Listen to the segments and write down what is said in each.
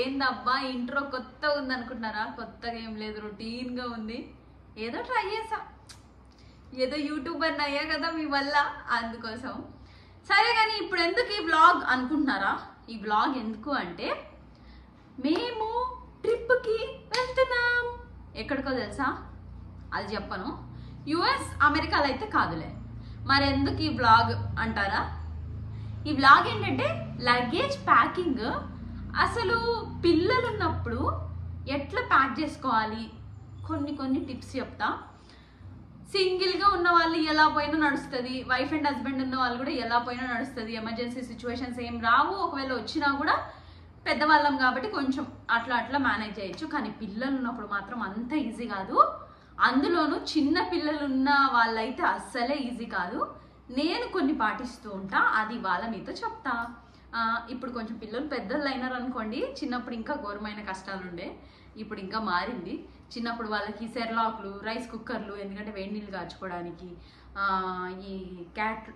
ఏందబ్బా ఇంట్రో కొత్తగా ఉంది అనుకుంటున్నారా? కొత్తగా ఏం లేదు, రొటీన్గా ఉంది. ఏదో ట్రై చేసా, ఏదో యూట్యూబర్ అయ్యా కదా మీ వల్ల, అందుకోసం. సరే కానీ ఇప్పుడు ఎందుకు ఈ వ్లాగ్ అనుకుంటున్నారా? ఈ వ్లాగ్ ఎందుకు అంటే మేము ట్రిప్కి వెళ్తున్నాం. ఎక్కడికో తెలుసా? అది చెప్పను. యుఎస్ అమెరికాలో అయితే కాదులే. మరి ఎందుకు ఈ వ్లాగ్ అంటారా? ఈ వ్లాగ్ ఏంటంటే లగేజ్ ప్యాకింగ్. అసలు పిల్లలు ఉన్నప్పుడు ఎట్లా ప్యాక్ చేసుకోవాలి కొన్ని టిప్స్ చెప్తా. సింగిల్గా ఉన్న వాళ్ళు ఎలా పోయినా నడుస్తుంది, వైఫ్ అండ్ హస్బెండ్ ఉన్న వాళ్ళు కూడా ఎలా పోయినా నడుస్తుంది. ఎమర్జెన్సీ సిచ్యువేషన్స్ ఏం రావు, ఒకవేళ వచ్చినా కూడా పెద్దవాళ్ళం కాబట్టి కొంచెం అట్లా మేనేజ్ చేయొచ్చు. కానీ పిల్లలు ఉన్నప్పుడు మాత్రం అంత ఈజీ కాదు. అందులోనూ చిన్న పిల్లలు ఉన్న వాళ్ళైతే అస్సలే ఈజీ కాదు. నేను కొన్ని పాటిస్తూ ఉంటా, అది వాళ్ళ మీతో చెప్తా. ఇప్పుడు కొంచెం పిల్లలు పెద్దలు అయినారు అనుకోండి, చిన్నప్పుడు ఇంకా ఘోరమైన కష్టాలు ఉండే, ఇప్పుడు ఇంకా మారింది. చిన్నప్పుడు వాళ్ళకి సెర్లాక్లు, రైస్ కుక్కర్లు, ఎందుకంటే వేడి నీళ్ళు కాచుకోవడానికి, ఈ క్యాట్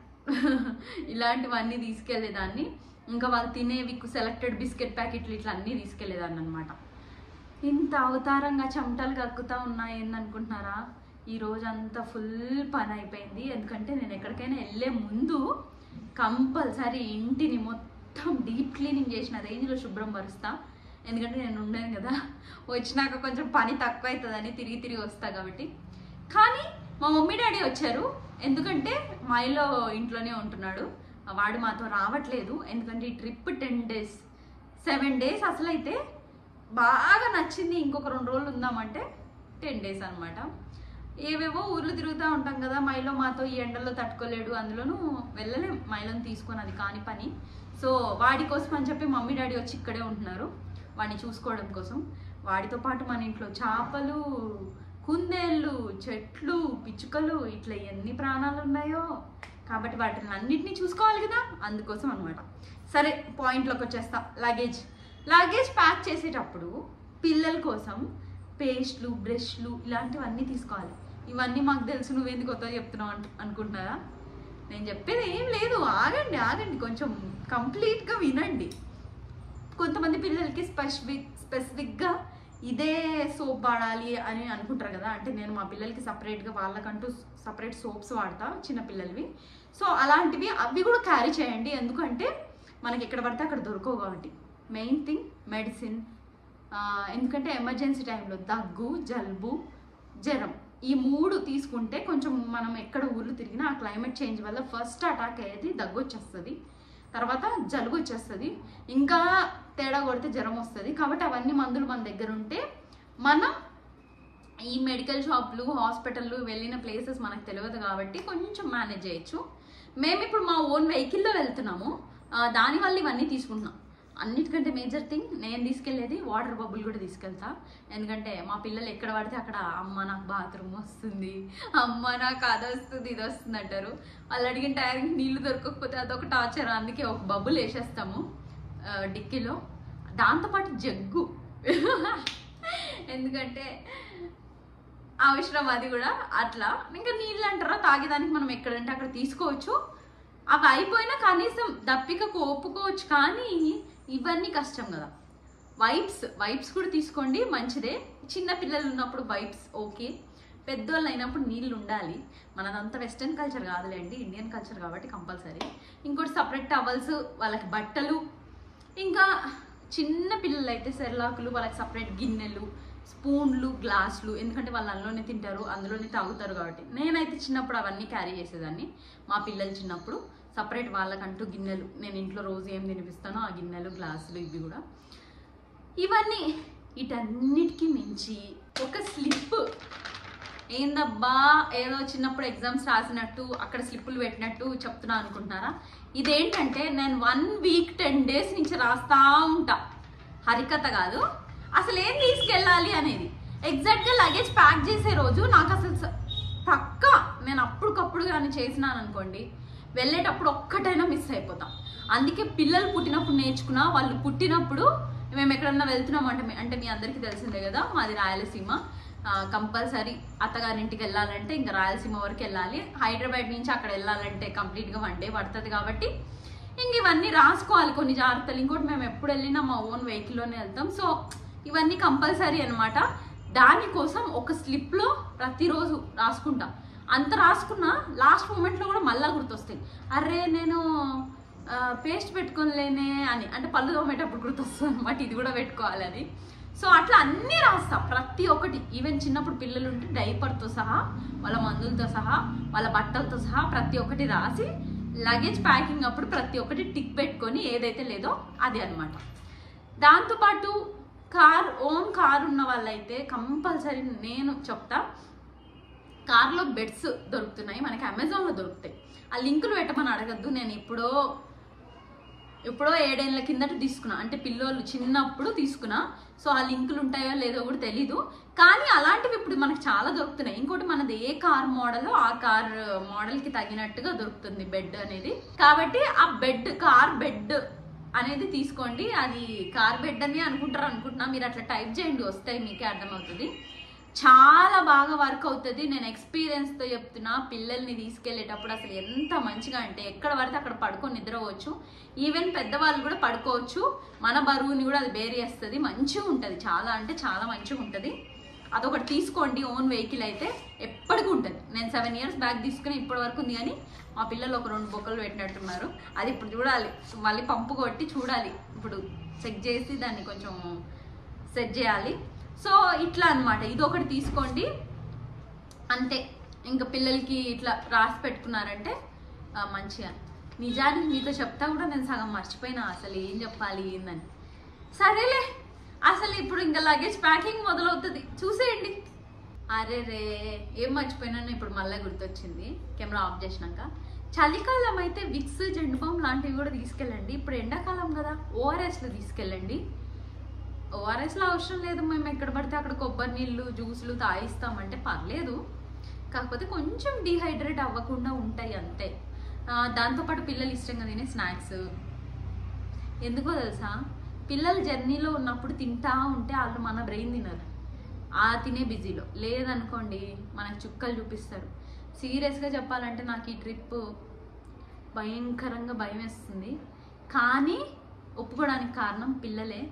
ఇలాంటివన్నీ తీసుకెళ్లేదాన్ని. ఇంకా వాళ్ళు తినేవి సెలెక్టెడ్ బిస్కెట్ ప్యాకెట్లు ఇట్లా అన్నీ తీసుకెళ్లేదాన్ని అనమాట. ఇంత అవతారంగా చెమటలు కక్కుతా ఉన్నాయి ఏందనుకుంటున్నారా? ఈ రోజంతా ఫుల్ పని అయిపోయింది. ఎందుకంటే నేను ఎక్కడికైనా వెళ్ళే ముందు కంపల్సరీ ఇంటిని మొత్తం డీప్ క్లీనింగ్ చేసిన రేంజ్లో శుభ్రం పరుస్తా. ఎందుకంటే నేను ఉండను కదా, వచ్చినాక కొంచెం పని తక్కువ అవుతుందని తిరిగి వస్తా కాబట్టి. కానీ మా మమ్మీ డాడీ వచ్చారు, ఎందుకంటే మైలో ఇంట్లోనే ఉంటున్నాడు. వాడు మాతో రావట్లేదు, ఎందుకంటే ఈ ట్రిప్ 10 days 7 days అసలైతే బాగా నచ్చింది. ఇంకొక 2 రోజులు ఉందామంటే 10 days అనమాట. ఏవేవో ఊర్లు తిరుగుతూ ఉంటాం కదా, మైలో మాతో ఈ ఎండల్లో తట్టుకోలేడు, అందులోనూ వెళ్ళలేం మైలోని తీసుకొని, అది కాని పని. సో వాడి కోసం అని చెప్పి మమ్మీ డాడీ వచ్చి ఇక్కడే ఉంటున్నారు, వాడిని చూసుకోవడం కోసం. వాడితో పాటు మన ఇంట్లో చేపలు, కుందేళ్ళు, చెట్లు, పిచ్చుకలు, ఇట్లా ఎన్ని ప్రాణాలు ఉన్నాయో, కాబట్టి వాటిని అన్నిటినీ చూసుకోవాలి కదా, అందుకోసం అనమాట. సరే పాయింట్లోకి వచ్చేస్తా. లగేజ్ ప్యాక్ చేసేటప్పుడు పిల్లల కోసం పేస్ట్లు, బ్రష్లు ఇలాంటివన్నీ తీసుకోవాలి. ఇవన్నీ మాకు తెలుసు, నువ్వేందుకు కొత్తగా చెప్తున్నావు అనుకుంటున్నారా? నేను చెప్పేది ఏం లేదు, ఆగండి కొంచెం కంప్లీట్గా వినండి. కొంతమంది పిల్లలకి స్పెసిఫిక్గా ఇదే సోప్ వాడాలి అని అనుకుంటారు కదా. అంటే నేను మా పిల్లలకి సపరేట్గా వాళ్ళకంటూ సపరేట్ సోప్స్ వాడతా, చిన్నపిల్లలవి. సో అలాంటివి అవి కూడా క్యారీ చేయండి, ఎందుకంటే మనకి ఎక్కడ పడితే అక్కడ దొరకవు కాబట్టి. మెయిన్ థింగ్ మెడిసిన్, ఎందుకంటే ఎమర్జెన్సీ టైంలో దగ్గు, జలుబు, జ్వరం ఈ 3 తీసుకుంటే కొంచెం మనం ఎక్కడ ఊర్లు తిరిగినా ఆ క్లైమేట్ చేంజ్ వల్ల ఫస్ట్ అటాక్ అయ్యేది దగ్గు వచ్చేస్తుంది, తర్వాత జలుబు వచ్చేస్తుంది, ఇంకా తేడా కొడితే జ్వరం వస్తుంది. కాబట్టి అవన్నీ మందులు మన దగ్గర ఉంటే మనం ఈ మెడికల్ షాప్లు, హాస్పిటళ్ళు వెళ్ళిన ప్లేసెస్ మనకు తెలియదు కాబట్టి కొంచెం మేనేజ్ చేయొచ్చు. మేము ఇప్పుడు మా ఓన్ వెహికల్లో వెళ్తున్నాము, దానివల్ల ఇవన్నీ తీసుకుంటున్నాం. అన్నిటికంటే మేజర్ థింగ్ నేను తీసుకెళ్లేది వాటర్ బబుల్ కూడా తీసుకెళ్తా. ఎందుకంటే మా పిల్లలు ఎక్కడ పడితే అక్కడ అమ్మ నాకు బాత్రూమ్ వస్తుంది, అమ్మ నాకు అది వస్తుంది, ఇది వస్తుంది అంటారు. వాళ్ళు అడిగిన టైంకి నీళ్లు దొరకకపోతే అదొక టార్చర్. అందుకే ఒక బబుల్ వేసేస్తాము డిక్కీలో, దాంతోపాటు జగ్గు ఎందుకంటే అవసరం అది కూడా. అట్లా ఇంకా నీళ్ళు అంటారా తాగేదానికి మనం ఎక్కడంటే అక్కడ తీసుకోవచ్చు. అవి అయిపోయినా కనీసం దప్పికకు ఒప్పుకోవచ్చు, కానీ ఇవన్నీ కష్టం కదా. వైప్స్ కూడా తీసుకోండి, మంచిదే. చిన్న పిల్లలు ఉన్నప్పుడు వైప్స్ ఓకే, పెద్దోళ్ళు అయినప్పుడు నీళ్ళు ఉండాలి. మనదంతా వెస్టర్న్ కల్చర్ కాదులేండి, ఇండియన్ కల్చర్ కాబట్టి కంపల్సరీ. ఇంకోటి సపరేట్ టవల్స్, వాళ్ళకి బట్టలు, ఇంకా చిన్న పిల్లలు అయితే సెర్లాకులు, వాళ్ళకి సపరేట్ గిన్నెలు, స్పూన్లు, గ్లాసులు, ఎందుకంటే వాళ్ళు అందులోనే తింటారు, అందులోనే తాగుతారు కాబట్టి. నేనైతే చిన్నప్పుడు అవన్నీ క్యారీ చేసేదాన్ని. మా పిల్లలు చిన్నప్పుడు సపరేట్ వాళ్ళకంటూ గిన్నెలు, నేను ఇంట్లో రోజు ఏం తినిపిస్తానో ఆ గిన్నెలు, గ్లాసులు, ఇవి కూడా. ఇవన్నీ వీటన్నిటికీ మించి ఒక స్లిప్. ఏందబ్బా ఏదో చిన్నప్పుడు ఎగ్జామ్స్ రాసినట్టు అక్కడ స్లిప్పులు పెట్టినట్టు చెప్తున్నా అనుకుంటున్నారా? ఇదేంటంటే నేను 1 week 10 days నుంచి రాస్తా ఉంటా, హరికథ కాదు. అసలు ఏం తీసుకెళ్ళాలి అనేది ఎగ్జాక్ట్గా లగేజ్ ప్యాక్ చేసే రోజు నాకు అసలు పక్కా, నేను అప్పటికప్పుడు కానీ చేసినాను అనుకోండి, వెళ్ళేటప్పుడు ఒక్కటైనా మిస్ అయిపోతాం. అందుకే పిల్లలు పుట్టినప్పుడు నేర్చుకున్నా. వాళ్ళు పుట్టినప్పుడు మేము ఎక్కడన్నా వెళ్తున్నాం అంటే మీ అందరికీ తెలిసిందే కదా, మాది రాయలసీమ. కంపల్సరీ అత్తగారింటికి వెళ్ళాలంటే ఇంకా రాయలసీమ వరకు వెళ్ళాలి. హైదరాబాద్ నుంచి అక్కడ వెళ్ళాలంటే కంప్లీట్గా 1 day పడుతుంది. కాబట్టి ఇంక ఇవన్నీ రాసుకోవాలి కొన్ని జాగ్రత్తలు. ఇంకోటి మేము ఎప్పుడు వెళ్ళినా మా ఓన్ వెహికల్లోనే వెళ్తాం. సో ఇవన్నీ కంపల్సరీ అనమాట. దానికోసం ఒక స్లిప్లో ప్రతిరోజు రాసుకుంటా. అంత రాసుకున్నా లాస్ట్ మూమెంట్లో కూడా మళ్ళీ గుర్తొస్తాయి. అరే నేను పేస్ట్ పెట్టుకోలేనే అని, అంటే పళ్ళు తోమేటప్పుడు గుర్తొస్తుంది అనమాట, ఇది కూడా పెట్టుకోవాలని. సో అట్లా అన్నీ రాస్తా ప్రతి ఒక్కటి. ఈవెన్ చిన్నప్పుడు పిల్లలు ఉంటే డైపర్తో సహా, వాళ్ళ మందులతో సహా, వాళ్ళ బట్టలతో సహా ప్రతి ఒక్కటి రాసి లగేజ్ ప్యాకింగ్ అప్పుడు ప్రతి ఒక్కటి టిక్ పెట్టుకొని ఏదైతే లేదో అది అనమాట. దాంతోపాటు ఓన్ కార్ ఉన్న వాళ్ళైతే కంపల్సరీ నేను చెప్తా, కార్లో బెడ్స్ దొరుకుతున్నాయి మనకి, అమెజాన్లో దొరుకుతాయి. ఆ లింకులు పెట్టమని అడగద్దు. నేను ఎప్పుడో 7 ఏళ్ల కిందట తీసుకున్నా, అంటే పిల్లోళ్ళు చిన్నప్పుడు తీసుకున్నా. సో ఆ లింకులు ఉంటాయో లేదో కూడా తెలీదు, కానీ అలాంటివి ఇప్పుడు మనకు చాలా దొరుకుతున్నాయి. ఇంకోటి మనది ఏ కార్ మోడలో ఆ కార్ మోడల్కి తగినట్టుగా దొరుకుతుంది బెడ్ అనేది. కాబట్టి ఆ కార్ బెడ్ అనేది తీసుకోండి. అది కార్ బెడ్ అని అనుకుంటున్నా, మీరు అట్లా టైప్ చేయండి, వస్తాయి, మీకే అర్థమవుతుంది. చాలా బాగా వర్క్ అవుతుంది. నేను ఎక్స్పీరియన్స్తో చెప్తున్నా. పిల్లల్ని తీసుకెళ్లేటప్పుడు అసలు ఎంత మంచిగా అంటే ఎక్కడ పడితే అక్కడ పడుకొని నిద్రపోవచ్చు. ఈవెన్ పెద్దవాళ్ళు కూడా పడుకోవచ్చు. మన బరువుని కూడా అది బేర్ చేస్తుంది. మంచిగా ఉంటుంది, చాలా అంటే చాలా మంచిగా ఉంటుంది. అదొకటి తీసుకోండి. ఓన్ వెహికల్ అయితే ఎప్పటికీ ఉంటుంది. నేను 7 years బ్యాక్ తీసుకుని ఇప్పటి వరకు ఉంది, కానీ మా పిల్లలు ఒక 2 బొక్కలు పెట్టినట్టున్నారు. అది ఇప్పుడు చూడాలి, మళ్ళీ పంపు కొట్టి చూడాలి, ఇప్పుడు చెక్ చేసి దాన్ని కొంచెం సెట్ చేయాలి. సో ఇట్లా అనమాట. ఇదొకటి తీసుకోండి అంతే. ఇంకా పిల్లలకి ఇట్లా రాసి పెట్టుకున్నారంటే మంచిగా. నిజానికి మీతో చెప్తా కూడా నేను సగం మర్చిపోయినా అసలు ఏం చెప్పాలి ఏందని. సరేలే, అసలు ఇప్పుడు ఇంకా లగేజ్ ప్యాకింగ్ మొదలవుతుంది, చూసేయండి. అరే రే, ఏం మర్చిపోయినా ఇప్పుడు మళ్ళీ గుర్తొచ్చింది కెమెరా ఆఫ్ చేసినాక. చలికాలం అయితే విక్స్, జెండుబామ్ లాంటివి కూడా తీసుకెళ్ళండి. ఇప్పుడు ఎండాకాలం కదా, ఓఆర్ఎస్లు తీసుకెళ్ళండి. ఓఆర్ఎస్లో అవసరం లేదు, మేము ఎక్కడ పడితే అక్కడ కొబ్బరి నీళ్ళు, జ్యూసులు తాగిస్తామంటే పర్లేదు. కాకపోతే కొంచెం డీహైడ్రేట్ అవ్వకుండా ఉంటాయి అంతే. దాంతోపాటు పిల్లలు ఇష్టంగా తినే స్నాక్స్. ఎందుకో తెలుసా, పిల్లలు జర్నీలో ఉన్నప్పుడు తింటా ఉంటే వాళ్ళు మన బ్రెయిన్ తినరు, తినే బిజీలో. లేదనుకోండి మనకు చుక్కలు చూపిస్తారు. సీరియస్గా చెప్పాలంటే నాకు ఈ ట్రిప్ భయంకరంగా భయం వేస్తుంది, కానీ ఒప్పుకోవడానికి కారణం పిల్లలే.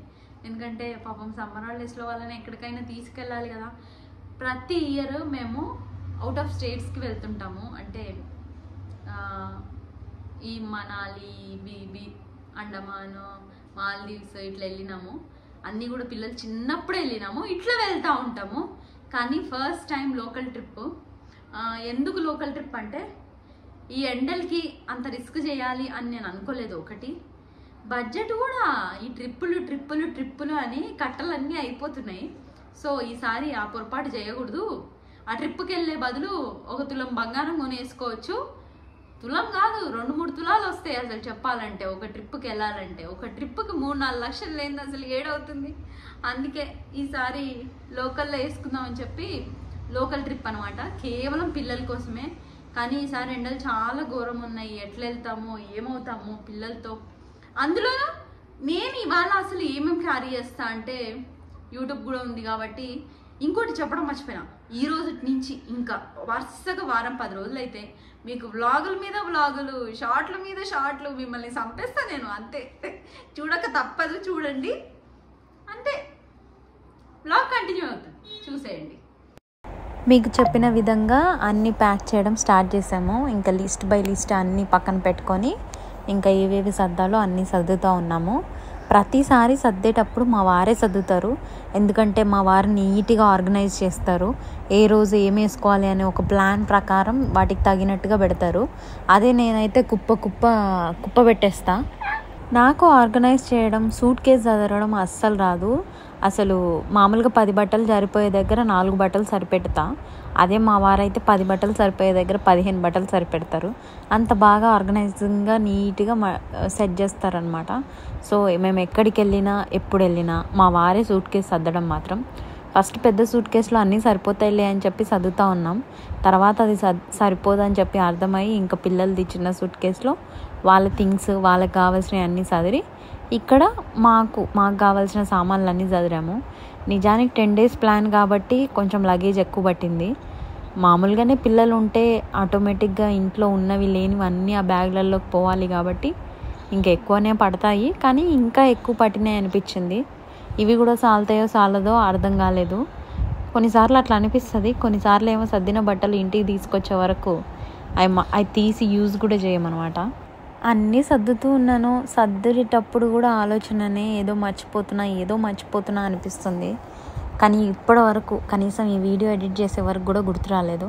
ఎందుకంటే పాపం సమ్మర్ హాలిడేస్లో వాళ్ళని ఎక్కడికైనా తీసుకెళ్ళాలి కదా. ప్రతి ఇయర్ మేము అవుట్ ఆఫ్ స్టేట్స్కి వెళ్తుంటాము. అంటే ఈ మనాలి, అండమాన్, మాల్దీవ్స్ ఇట్లా వెళ్ళినాము. అన్నీ కూడా పిల్లలు చిన్నప్పుడే వెళ్ళినాము. ఇట్లా వెళ్తూ ఉంటాము. కానీ ఫస్ట్ టైం లోకల్ ట్రిప్. ఎందుకు లోకల్ ట్రిప్ అంటే ఈ ఎండలకి అంత రిస్క్ చేయాలి అని నేను అనుకోలేదు. ఒకటి బడ్జెట్ కూడా ఈ ట్రిప్పులు అని కట్టలన్నీ అయిపోతున్నాయి. సో ఈసారి ఆ పొరపాటు చేయకూడదు. ఆ ట్రిప్కి వెళ్ళే బదులు 1 తులం బంగారం కొనేసుకోవచ్చు. తులం కాదు, 2-3 తులాలు వస్తాయి అసలు చెప్పాలంటే. ఒక ట్రిప్కి వెళ్ళాలంటే ఒక ట్రిప్కి 3-4 లక్షలు లేని అసలు ఏడవుతుంది. అందుకే ఈసారి లోకల్లో వేసుకుందామని చెప్పి లోకల్ ట్రిప్ అనమాట, కేవలం పిల్లల కోసమే. కానీ ఈసారి ఎండలు చాలా ఘోరం ఉన్నాయి. ఎట్లా వెళ్తామో ఏమవుతామో పిల్లలతో. అందులో నేను ఇవాళ అసలు ఏమేమి క్యారీ చేస్తా అంటే యూట్యూబ్ కూడా ఉంది కాబట్టి. ఇంకోటి చెప్పడం మర్చిపోయినా, ఈ రోజు నుంచి ఇంకా వరుసగా వారం 10 రోజులు అయితే మీకు వ్లాగుల మీద వ్లాగులు, షార్ట్ల మీద షార్ట్లు, మిమ్మల్ని చంపేస్తా నేను అంతే. చూడక తప్పదు, చూడండి అంతే. వ్లాగ్ కంటిన్యూ అవుతుంది, చూసేయండి. మీకు చెప్పిన విధంగా అన్నీ ప్యాక్ చేయడం స్టార్ట్ చేసాము. ఇంకా లిస్ట్ బై లిస్ట్ అన్నీ పక్కన పెట్టుకొని ఇంకా ఏవేవి సర్దాలో అన్నీ సర్దుతూ ఉన్నాము. ప్రతిసారి సర్దేటప్పుడు మా వారే సర్దుతారు, ఎందుకంటే మా వారు నీట్గా ఆర్గనైజ్ చేస్తారు. ఏ రోజు ఏం వేసుకోవాలి అనే ఒక ప్లాన్ ప్రకారం వాటికి తగినట్టుగా పెడతారు. అదే నేనైతే కుప్ప పెట్టేస్తా. నాకు ఆర్గనైజ్ చేయడం, సూట్ కేస్ చదవడం అస్సలు రాదు. అసలు మామూలుగా 10 బట్టలు సరిపోయే దగ్గర 4 బట్టలు సరిపెడతా. అదే మా వారైతే 10 బట్టలు సరిపోయే దగ్గర 15 బట్టలు సరిపెడతారు. అంత బాగా ఆర్గనైజింగ్గా నీట్గా సెట్ చేస్తారనమాట. సో మేము ఎక్కడికి వెళ్ళినా ఎప్పుడు వెళ్ళినా మా వారే సూట్ కేసు సర్దడం మాత్రం. ఫస్ట్ పెద్ద సూట్ కేసులో అన్నీ సరిపోతాయిలే అని చెప్పి సర్దుతూ ఉన్నాం. తర్వాత అది సరిపోదని చెప్పి అర్థమయ్యి ఇంకా పిల్లలది చిన్న సూట్ కేసులో వాళ్ళ థింగ్స్, వాళ్ళకి కావాల్సినవి అన్నీ సదిరి ఇక్కడ మాకు కావాల్సిన సామాన్లు అన్నీ చదిరాము. నిజానికి 10 days ప్లాన్ కాబట్టి కొంచెం లగేజ్ ఎక్కువ పట్టింది. మామూలుగానే పిల్లలు ఉంటే ఆటోమేటిక్గా ఇంట్లో ఉన్నవి లేనివి అన్నీ ఆ బ్యాగ్లలోకి పోవాలి కాబట్టి ఇంకా ఎక్కువనే పడతాయి, కానీ ఇంకా ఎక్కువ పట్టినాయి అనిపించింది. ఇవి కూడా సాలుతాయో సాలదో అర్థం కాలేదు. కొన్నిసార్లు అట్లా అనిపిస్తుంది, కొన్నిసార్లు ఏమో సర్దిన బట్టలు ఇంటికి తీసుకొచ్చే వరకు అవి తీసి యూజ్ కూడా చేయమన్నమాట. అన్నీ సర్దుతూ ఉన్నాను. సర్దేటప్పుడు కూడా ఆలోచననే ఏదో మర్చిపోతున్నా అనిపిస్తుంది. కానీ ఇప్పటి వరకు కనీసం ఈ వీడియో ఎడిట్ చేసే వరకు కూడా గుర్తు రాలేదు.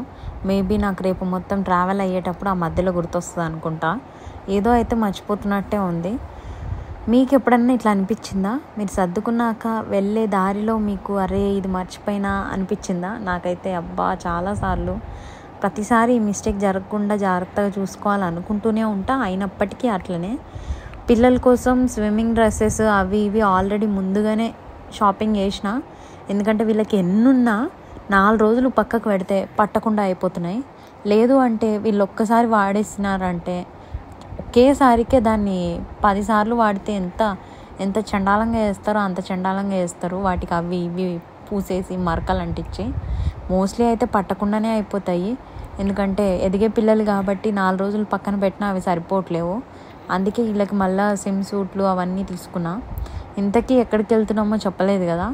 మేబీ నాకు రేపు మొత్తం ట్రావెల్ అయ్యేటప్పుడు ఆ మధ్యలో గుర్తొస్తుంది అనుకుంటా. ఏదో అయితే మర్చిపోతున్నట్టే ఉంది. మీకు ఎప్పుడన్నా ఇట్లా అనిపించిందా? మీరు సర్దుకున్నాక వెళ్ళే దారిలో మీకు అరే ఇది మర్చిపోయినా అనిపించిందా? నాకైతే అబ్బా చాలాసార్లు. ప్రతిసారి ఈ మిస్టేక్ జరగకుండా జాగ్రత్తగా చూసుకోవాలనుకుంటూనే ఉంటా. అయినప్పటికీ అట్లనే పిల్లల కోసం స్విమ్మింగ్ డ్రెస్సెస్ అవి ఇవి ఆల్రెడీ ముందుగానే షాపింగ్ చేసిన. ఎందుకంటే వీళ్ళకి ఎన్నున్నా 4 రోజులు పక్కకు పెడితే పట్టకుండా అయిపోతున్నాయి. లేదు అంటే వీళ్ళు ఒక్కసారి వాడేసినారంటే ఒకేసారికే దాన్ని 10 సార్లు వాడితే ఎంత చండాలంగా వేస్తారో అంత చండాలంగా వేస్తారు. వాటికి అవి ఇవి పూసేసి మరకలు అంటించి మోస్ట్లీ అయితే పట్టకుండానే అయిపోతాయి. ఎందుకంటే ఎదిగే పిల్లలు కాబట్టి 4 రోజులు పక్కన పెట్టినా అవి సరిపోవట్లేవు. అందుకే వీళ్ళకి మళ్ళీ స్విమ్ సూట్లు అవన్నీ తీసుకున్నా. ఇంతకీ ఎక్కడికి వెళ్తున్నామో చెప్పలేదు కదా.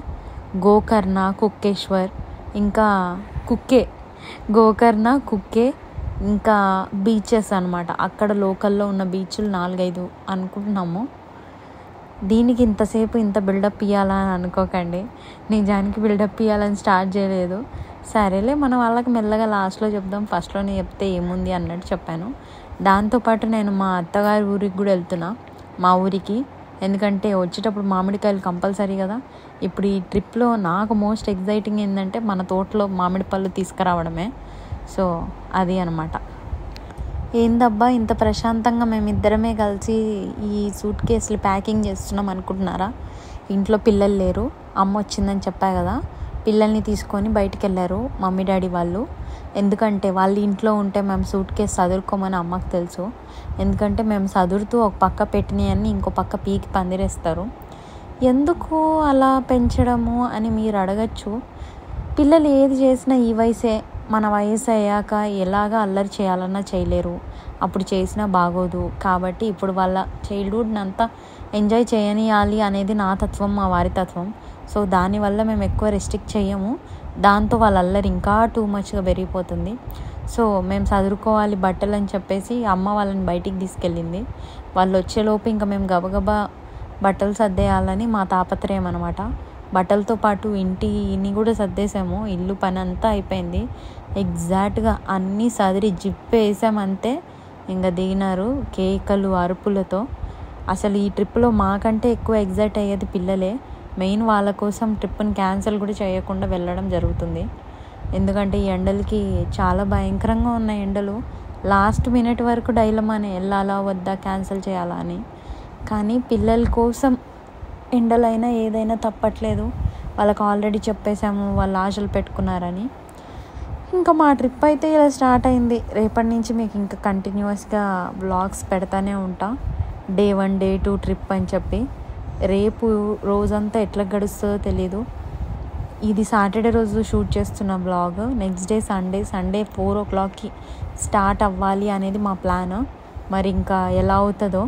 గోకర్ణ, కుక్కేశ్వర్, ఇంకా గోకర్ణ, కుక్కే, ఇంకా బీచెస్ అనమాట. అక్కడ లోకల్లో ఉన్న బీచ్లు 4-5 అనుకుంటున్నాము. దీనికి ఇంతసేపు ఇంత బిల్డప్ ఇవ్వాలని అనుకోకండి. నిజానికి బిల్డప్ ఇవ్వాలని స్టార్ట్ చేయలేదు. సరేలే మన వాళ్ళకి మెల్లగా లాస్ట్లో చెప్దాం, ఫస్ట్లోనే చెప్తే ఏముంది అన్నట్టు చెప్పాను. దాంతోపాటు నేను మా అత్తగారి ఊరికి కూడా వెళ్తున్నా, మా ఊరికి. ఎందుకంటే వచ్చేటప్పుడు మామిడికాయలు కంపల్సరీ కదా. ఇప్పుడు ఈ ట్రిప్లో నాకు మోస్ట్ ఎగ్జైటింగ్ ఏంటంటే మన తోటలో మామిడి పళ్ళు తీసుకురావడమే. సో అది అనమాట. ఏందబ్బా ఇంత ప్రశాంతంగా మేమిద్దరమే కలిసి ఈ సూట్ కేసులు ప్యాకింగ్ చేస్తున్నాం అనుకుంటున్నారా? ఇంట్లో పిల్లలు లేరు. అమ్మ వచ్చిందని చెప్పా కదా, పిల్లల్ని తీసుకొని బయటికి వెళ్ళారు మమ్మీ డాడీ వాళ్ళు. ఎందుకంటే వాళ్ళు ఇంట్లో ఉంటే మేము సూట్ కేసు చదువుకోమని అమ్మకు తెలుసు. ఎందుకంటే మేము చదువుతూ ఒక పక్క పెట్టినవన్నీ ఇంకో పక్క పీకి పందిరేస్తారు. ఎందుకు అలా పెంచడము అని మీరు అడగచ్చు. పిల్లలు ఏది చేసినా ఈ వయసే, మన వయసు అయ్యాక ఎలాగా అల్లరి చేయాలన్నా చేయలేరు, అప్పుడు చేసినా బాగోదు. కాబట్టి ఇప్పుడు వాళ్ళ చైల్డ్హుడ్ని అంతా ఎంజాయ్ చేయనియాలి అనేది నా తత్వం, మా వారి తత్వం. సో దానివల్ల మేము ఎక్కువ రెస్ట్రిక్ట్ చేయము. దాంతో వాళ్ళ అల్లరి ఇంకా టూ మచ్గా పెరిగిపోతుంది. సో మేము చదువుకోవాలి బట్టలు అని చెప్పేసి అమ్మ వాళ్ళని బయటికి తీసుకెళ్ళింది. వాళ్ళు వచ్చేలోపు ఇంకా మేము గబగబా బట్టలు సర్దేయాలని మా తాపత్రయం అనమాట. బట్టలతో పాటు ఇంటిని కూడా సర్దేశాము. ఇల్లు పని అంతా అయిపోయింది. ఎగ్జాక్ట్గా అన్నీ సదిరి జిప్ వేసామంతే ఇంకా దిగినారు కేకలు అరుపులతో. అసలు ఈ ట్రిప్లో మాకంటే ఎక్కువ ఎగ్జైట్ అయ్యేది పిల్లలే. మెయిన్ వాళ్ళ కోసం ట్రిప్ని క్యాన్సిల్ కూడా చేయకుండా వెళ్ళడం జరుగుతుంది. ఎందుకంటే ఈ ఎండలకి చాలా భయంకరంగా ఉన్నాయి ఎండలు. లాస్ట్ మినిట్ వరకు డైలమానే, వెళ్ళాలా వద్దా, క్యాన్సిల్ చేయాలా అని. కానీ పిల్లల కోసం ఎండలైనా ఏదైనా తప్పట్లేదు. వాళ్ళకి ఆల్రెడీ చెప్పేశాము, వాళ్ళు ఆశలు పెట్టుకున్నారని. ఇంకా మా ట్రిప్ అయితే ఇలా స్టార్ట్ అయింది. రేపటి నుంచి మీకు ఇంకా కంటిన్యూస్గా వ్లాగ్స్ పెడతానే ఉంటా. డే 1 డే 2 ట్రిప్ అని చెప్పి. రేపు రోజంతా ఎట్లా గడుస్తుందో తెలీదు. ఇది సాటర్డే రోజు షూట్ చేస్తున్న వ్లాగ్. నెక్స్ట్ డే సండే 4 o'clockకి స్టార్ట్ అవ్వాలి అనేది మా ప్లాన్. మరి ఇంకా ఎలా అవుతుందో.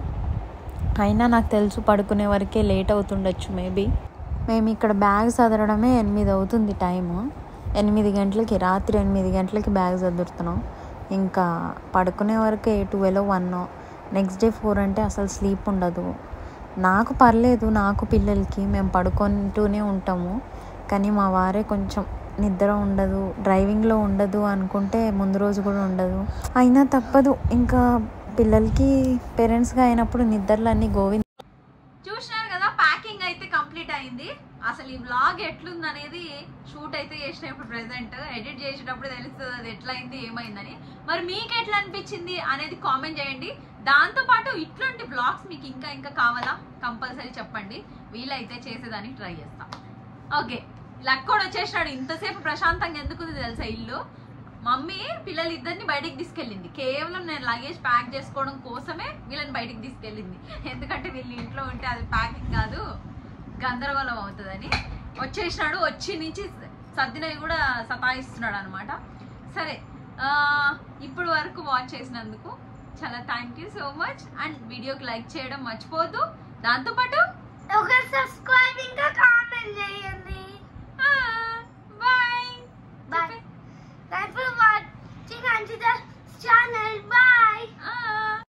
అయినా నాకు తెలుసు పడుకునే వరకే లేట్ అవుతుండొచ్చు మేబీ. మేము ఇక్కడ బ్యాగ్ చదవడమే 8 అవుతుంది టైము. 8 గంటలకి, రాత్రి 8 గంటలకి బ్యాగ్ చదువుతున్నాం. ఇంకా పడుకునే వరకే 12, 1. నెక్స్ట్ డే 4 అంటే అసలు స్లీప్ ఉండదు. నాకు పర్లేదు, నాకు పిల్లలకి మేము పడుకుంటూనే ఉంటాము. కానీ మా వారే కొంచెం నిద్ర ఉండదు, డ్రైవింగ్లో ఉండదు అనుకుంటే ముందు రోజు కూడా ఉండదు. అయినా తప్పదు, ఇంకా పిల్లలకి పేరెంట్స్గా అయినప్పుడు నిద్రలు అన్నీ గోవింద. చూసినారు కదా, ప్యాకింగ్ అయితే కంప్లీట్ అయింది. అసలు ఈ వ్లాగ్ ఎట్లుందనేది షూట్ అయితే చేసిన ఇప్పుడు ప్రెసెంట్, ఎడిట్ చేసేటప్పుడు తెలుస్తుంది అది ఎట్లయింది ఏమైందని. మరి మీకు ఎట్లా అనిపించింది అనేది కామెంట్ చేయండి. దాంతోపాటు ఇట్లాంటి వ్లాగ్స్ మీకు ఇంకా ఇంకా కావాలా కంపల్సరీ చెప్పండి, వీలైతే చేసేదానికి ట్రై చేస్తా. ఓకే, లక్కోడు వచ్చేసినాడు. ఇంతసేపు ప్రశాంతంగా ఎందుకు తెలుసా ఇల్లు? మమ్మీ పిల్లలు ఇద్దరిని బయటికి తీసుకెళ్ళింది. కేవలం నేను లగేజ్ ప్యాక్ చేసుకోవడం కోసమే వీళ్ళని బయటికి తీసుకెళ్ళింది. ఎందుకంటే వీళ్ళు ఇంట్లో ఉంటే అది ప్యాకింగ్ కాదు, గందరగోళం అవుతుందని. వచ్చేసినాడు. వచ్చి నుంచి సర్దినవి కూడా సతాయిస్తున్నాడు అనమాట. సరే, ఇప్పుడు వరకు వాచ్ చేసినందుకు చాలా thank you so much. And వీడియోకి లైక్ చేయడం మర్చిపోవద్దు. దాంతోపాటు ఒక